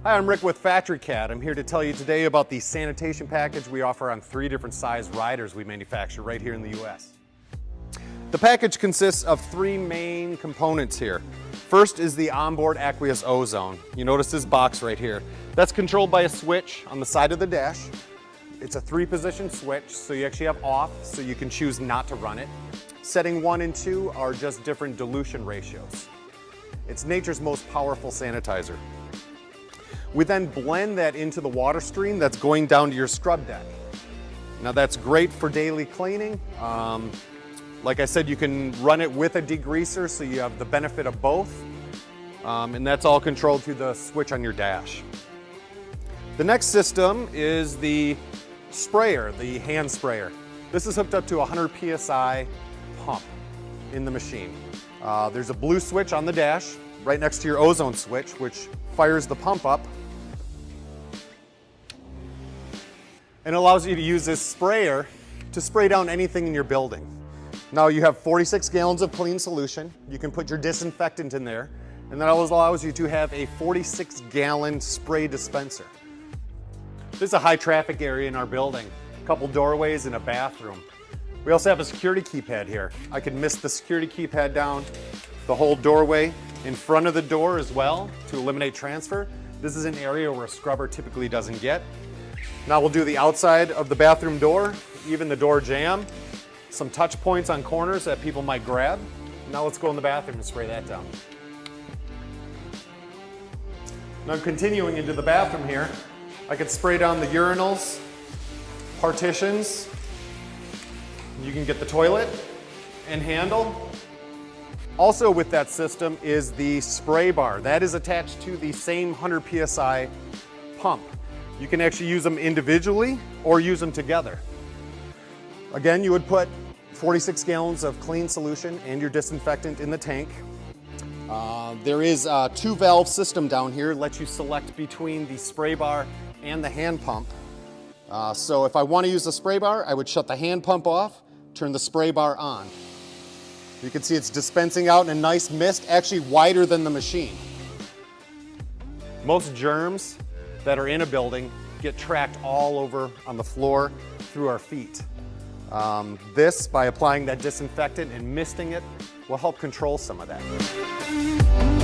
Hi, I'm Rick with Factory Cat. I'm here to tell you today about the sanitation package we offer on 3 different size riders we manufacture right here in the US. The package consists of 3 main components here. First is the onboard aqueous ozone. You notice this box right here. That's controlled by a switch on the side of the dash. It's a 3-position switch, so you actually have off, so you can choose not to run it. Setting 1 and 2 are just different dilution ratios. It's nature's most powerful sanitizer. We then blend that into the water stream that's going down to your scrub deck. Now that's great for daily cleaning. Like I said, you can run it with a degreaser, so you have the benefit of both. And that's all controlled through the switch on your dash. The next system is the sprayer, the hand sprayer. This is hooked up to a 100 PSI pump in the machine. There's a blue switch on the dash right next to your ozone switch, which fires the pump up and allows you to use this sprayer to spray down anything in your building. Now you have 46 gallons of clean solution. You can put your disinfectant in there, and that allows you to have a 46-gallon spray dispenser. This is a high traffic area in our building, a couple doorways and a bathroom. We also have a security keypad here. I can mist the security keypad down the whole doorway in front of the door as well to eliminate transfer. This is an area where a scrubber typically doesn't get. Now we'll do the outside of the bathroom door, even the door jamb, some touch points on corners that people might grab. Now let's go in the bathroom and spray that down. Now continuing into the bathroom here, I could spray down the urinals, partitions. You can get the toilet and handle. Also with that system is the spray bar. That is attached to the same 100 PSI pump. You can actually use them individually or use them together. Again, you would put 46 gallons of clean solution and your disinfectant in the tank. There is a 2-valve system down here, lets you select between the spray bar and the hand pump. So if I want to use the spray bar, I would shut the hand pump off, turn the spray bar on. You can see it's dispensing out in a nice mist, actually wider than the machine. Most germs that are in a building get tracked all over on the floor through our feet. This, by applying that disinfectant and misting it, will help control some of that.